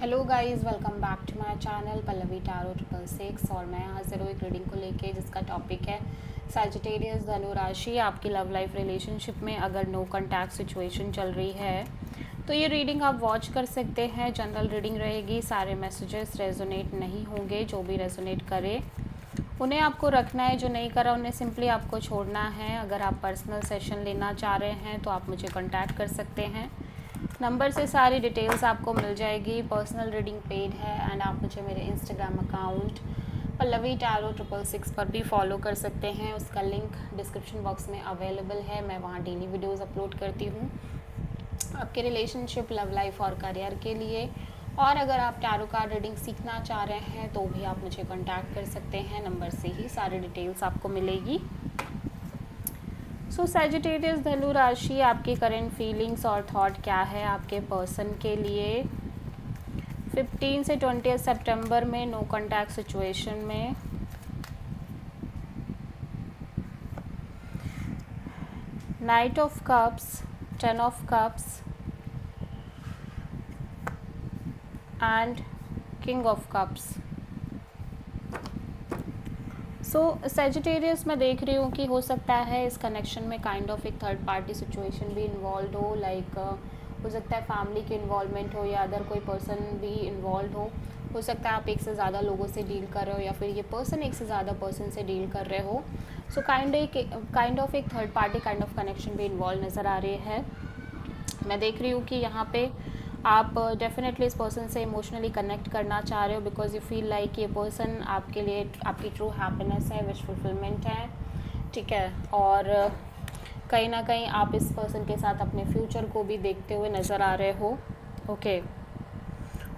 Hello guys, welcome back to my channel Pallavi tarot 666 और मैं हाजिर हूँ एक रीडिंग को लेके जिसका टॉपिक है सैजिटेरियस धनु राशि। आपकी लव लाइफ रिलेशनशिप में अगर नो कॉन्टैक्ट सिचुएशन चल रही है तो ये रीडिंग आप वॉच कर सकते हैं। जनरल रीडिंग रहेगी, सारे मैसेजेस रेजोनेट नहीं होंगे। जो भी रेजोनेट करे उन्हें आपको रखना है, जो नहीं करा उन्हें सिंपली आपको छोड़ना है। अगर आप पर्सनल सेशन लेना चाह रहे हैं तो आप मुझे कॉन्टैक्ट कर सकते हैं। नंबर से सारी डिटेल्स आपको मिल जाएगी। पर्सनल रीडिंग पेड है एंड आप मुझे मेरे इंस्टाग्राम अकाउंट पल्लवी टैरो 666 पर भी फॉलो कर सकते हैं। उसका लिंक डिस्क्रिप्शन बॉक्स में अवेलेबल है। मैं वहाँ डेली वीडियोस अपलोड करती हूँ आपके रिलेशनशिप, लव लाइफ और करियर के लिए। और अगर आप टैरो कार्ड रीडिंग सीखना चाह रहे हैं तो भी आप मुझे कॉन्टैक्ट कर सकते हैं। नंबर से ही सारी डिटेल्स आपको मिलेगी। सो सैजिटेरियस धनु राशि, आपकी करंट फीलिंग्स और थॉट क्या है आपके पर्सन के लिए 15 से 20 सितंबर में नो कॉन्टैक्ट सिचुएशन में। Night of cups, 10 of cups and king of cups. So Sagittarius मैं देख रही हूँ कि हो सकता है इस कनेक्शन में काइंड ऑफ एक थर्ड पार्टी सिचुएशन भी इन्वॉल्व हो। लाइक हो सकता है फैमिली की इन्वॉल्वमेंट हो या अदर कोई पर्सन भी इन्वॉल्व हो सकता है आप एक से ज़्यादा लोगों से डील कर रहे हो या फिर ये पर्सन एक से ज़्यादा पर्सन से डील कर रहे हो। सो काइंड ऑफ एक third party kind of connection भी इन्वॉल्व नज़र आ रही है। मैं देख रही हूँ कि यहाँ पे आप डेफिनेटली इस पर्सन से इमोशनली कनेक्ट करना चाह रहे हो बिकॉज यू फील लाइक ये पर्सन आपके लिए आपकी ट्रू हैप्पीनेस है, विश फुलफिलमेंट है, ठीक है। और कहीं ना कहीं आप इस पर्सन के साथ अपने फ्यूचर को भी देखते हुए नज़र आ रहे हो, ओके।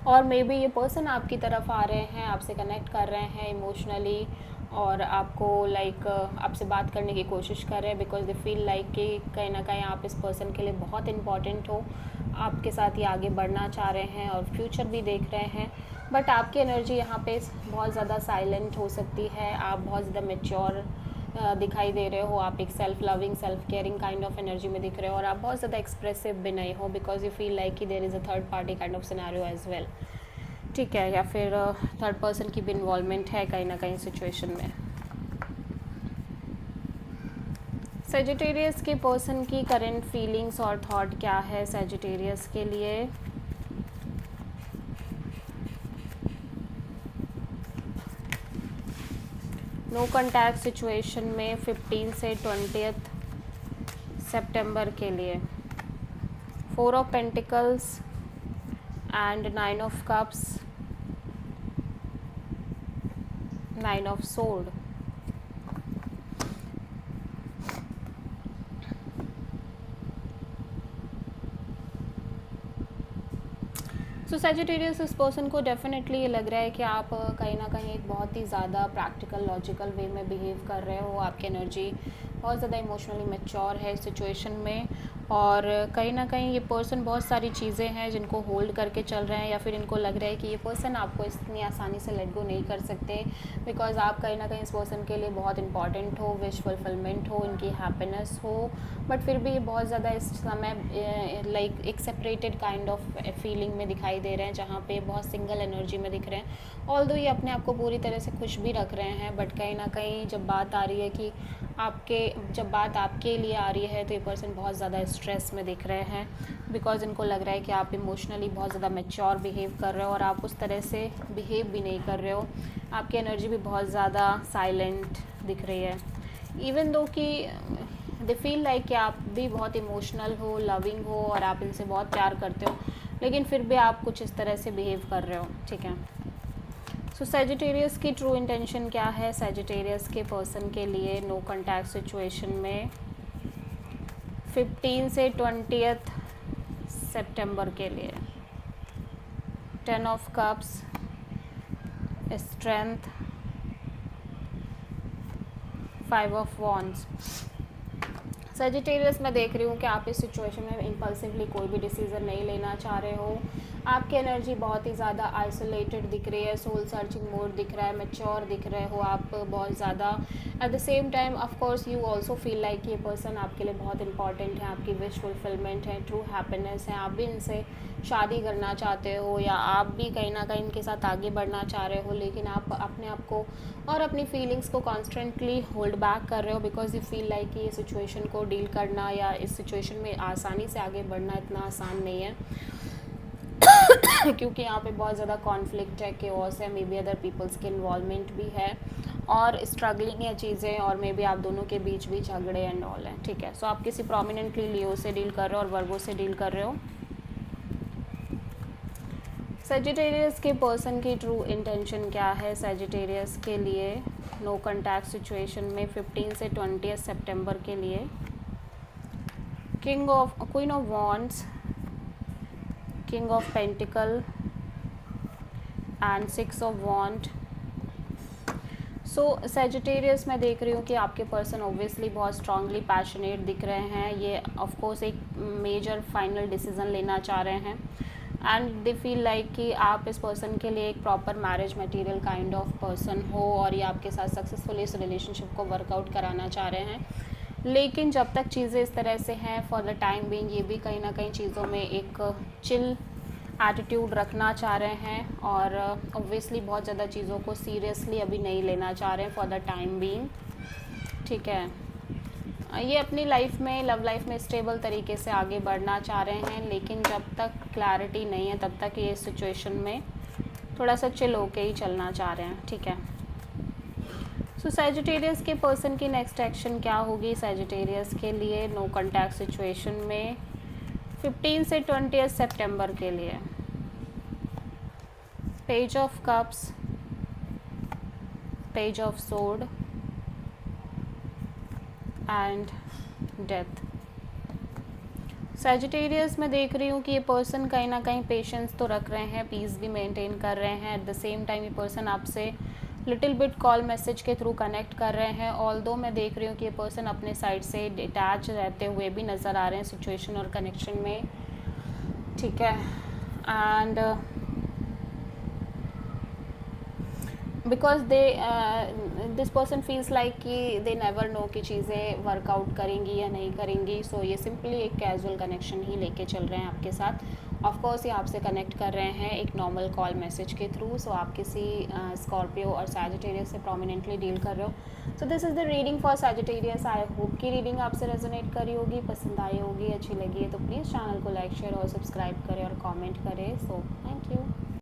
और मे बी ये पर्सन आपकी तरफ आ रहे हैं, आपसे कनेक्ट कर रहे हैं इमोशनली और आपको आपसे बात करने की कोशिश कर रहे हैं बिकॉज दे फील लाइक कि कहीं ना कहीं आप इस पर्सन के लिए बहुत इंपॉर्टेंट हो, आपके साथ ये आगे बढ़ना चाह रहे हैं और फ्यूचर भी देख रहे हैं। बट आपकी एनर्जी यहाँ पे बहुत ज़्यादा साइलेंट हो सकती है। आप बहुत ज़्यादा मेच्योर दिखाई दे रहे हो। आप एक self loving, self caring kind of energy में दिख रहे हो और आप बहुत ज़्यादा एक्सप्रेसिव भी नहीं हो बिकॉज यू फील लाइक कि there is a third party kind of scenario as well, ठीक है। या फिर थर्ड पर्सन की भी इन्वॉल्वमेंट है कहीं ना कहीं सिचुएशन में। सैजिटेरियस के पर्सन की करंट फीलिंग्स और थॉट क्या है सैजिटेरियस के लिए नो कॉन्टैक्ट सिचुएशन में 15 से 20 सितंबर के लिए। 4 of pentacles and 9 of cups, 9 of sword. So Sagittarius इस पर्सन को डेफिनेटली ये लग रहा है कि आप कहीं ना कहीं एक बहुत ही ज़्यादा प्रैक्टिकल लॉजिकल वे में बिहेव कर रहे हो। आपकी एनर्जी बहुत ज़्यादा इमोशनली मैच्योर है इस सिचुएशन में और कहीं ना कहीं ये पर्सन बहुत सारी चीज़ें हैं जिनको होल्ड करके चल रहे हैं या फिर इनको लग रहा है कि ये पर्सन आपको इतनी आसानी से लेट गो नहीं कर सकते बिकॉज आप कहीं ना कहीं इस पर्सन के लिए बहुत इंपॉर्टेंट हो, विश फुलफिलमेंट हो, इनकी हैप्पीनेस हो। बट फिर भी ये बहुत ज़्यादा इस समय लाइक एक सेपरेटेड काइंड ऑफ फीलिंग में दिखाई दे रहे हैं जहाँ पे बहुत सिंगल एनर्जी में दिख रहे हैं। ऑल्दो ये अपने आप को पूरी तरह से खुश भी रख रहे हैं बट कहीं ना कहीं जब बात आ रही है कि जब बात आपके लिए आ रही है तो ये पर्सन बहुत ज़्यादा स्ट्रेस में दिख रहे हैं बिकॉज इनको लग रहा है कि आप इमोशनली बहुत ज़्यादा मैच्योर बिहेव कर रहे हो और आप उस तरह से बिहेव भी नहीं कर रहे हो। आपकी एनर्जी भी बहुत ज़्यादा साइलेंट दिख रही है। इवन दो कि दे फील लाइक कि आप भी बहुत इमोशनल हो, लविंग हो और आप इनसे बहुत प्यार करते हो लेकिन फिर भी आप कुछ इस तरह से बिहेव कर रहे हो, ठीक है। सो सैजिटेरियस की ट्रू इंटेंशन क्या है सैजिटेरियस के पर्सन के लिए नो कॉन्टैक्ट सिचुएशन में 15 से 20 सितंबर के लिए। 10 of cups, strength, 5 of wands. Sagittarius मैं देख रही हूँ कि आप इस सिचुएशन में इम्पल्सिवली कोई भी डिसीज़न नहीं लेना चाह रहे हो। आपकी एनर्जी बहुत ही ज़्यादा आइसोलेटेड दिख रही है, सोल सर्चिंग मोड दिख रहा है, मैच्योर दिख रहे हो आप बहुत ज़्यादा। At the same time of course you also feel like ये पर्सन आपके लिए बहुत इंपॉर्टेंट है, आपकी विश फुलफिलमेंट है, ट्रू हैप्पीनेस है। आप भी इनसे शादी करना चाहते हो या आप भी कहीं ना कहीं इनके साथ आगे बढ़ना चाह रहे हो, लेकिन आप अपने आप को और अपनी फीलिंग्स को कॉन्स्टेंटली होल्ड बैक कर रहे हो बिकॉज यू फील लाइक कि ये सिचुएशन को डील करना या इस सिचुएशन में आसानी से आगे बढ़ना इतना आसान नहीं है क्योंकि यहाँ पे बहुत ज़्यादा कॉन्फ्लिक्ट है, केओस है, मे बी अदर पीपल्स के इन्वॉल्वमेंट भी है और स्ट्रगलिंग है चीज़ें, और मे बी आप दोनों के बीच भी झगड़े एंड ऑल हैं। ठीक है, सो आप किसी प्रोमिनेंटली लियो से डील कर रहे हो और वर्गो से डील कर रहे हो। सजिटेरियस के पर्सन की ट्रू इंटेंशन क्या है सजिटेरियस के लिए नो कॉन्टैक्ट सिचुएशन में 15 से 20 सितंबर के लिए? Queen of wands, king of pentacle and 6 of wand. So Sagittarius मैं देख रही हूँ कि आपके पर्सन ऑब्वियसली बहुत स्ट्रांगली पैशनेट दिख रहे हैं। ये ऑफ कोर्स एक मेजर फाइनल डिसीजन लेना चाह रहे हैं एंड दे फील लाइक कि आप इस पर्सन के लिए एक proper marriage material kind of person हो और ये आपके साथ सक्सेसफुली इस रिलेशनशिप को वर्कआउट कराना चाह रहे हैं। लेकिन जब तक चीज़ें इस तरह से हैं फॉर द टाइम बीइंग ये भी कहीं ना कहीं चीज़ों में एक चिल एटीट्यूड रखना चाह रहे हैं और ऑब्वियसली बहुत ज़्यादा चीज़ों को सीरियसली अभी नहीं लेना चाह रहे हैं फॉर द टाइम बीइंग। ठीक है, ये अपनी लाइफ में, लव लाइफ में स्टेबल तरीके से आगे बढ़ना चाह रहे हैं, लेकिन जब तक क्लैरिटी नहीं है तब तक ये सिचुएशन में थोड़ा सा चिल होके ही चलना चाह रहे हैं। ठीक है, सो सजिटेरियस के पर्सन की नेक्स्ट एक्शन क्या होगी सजिटेरियस के लिए नो कॉन्टैक्ट सिचुएशन में 15 से 20 सितंबर के लिए? Page of cups, page of sword and death. Sagittarius मैं देख रही हूँ कि ये पर्सन कहीं ना कहीं पेशेंस तो रख रहे हैं, पीस भी मेंटेन कर रहे हैं। एट द सेम टाइम ये पर्सन आपसे लिटिल बिट कॉल मैसेज के थ्रू कनेक्ट कर रहे हैं। ऑल्दो मैं देख रही हूँ कि ये पर्सन अपने साइड से डिटैच रहते हुए भी नज़र आ रहे हैं सिचुएशन और कनेक्शन में। ठीक है, and because this person feels like कि दे नेवर नो कि चीज़ें वर्कआउट करेंगी या नहीं करेंगी। सो ये सिंपली एक कैजुअल कनेक्शन ही लेके चल रहे हैं आपके साथ। ऑफ कोर्स ये आपसे कनेक्ट कर रहे हैं एक नॉर्मल कॉल मैसेज के थ्रू। सो आप किसी स्कॉर्पियो और सैजिटेरियस से प्रोमिनेंटली डील कर रहे हो। So this is the reading for Sagittarius. I hope की रीडिंग आपसे रेजोनेट करी होगी, पसंद आई होगी, अच्छी लगी है तो प्लीज़ चैनल को लाइक, शेयर और सब्सक्राइब करें और कॉमेंट करें। So thank you.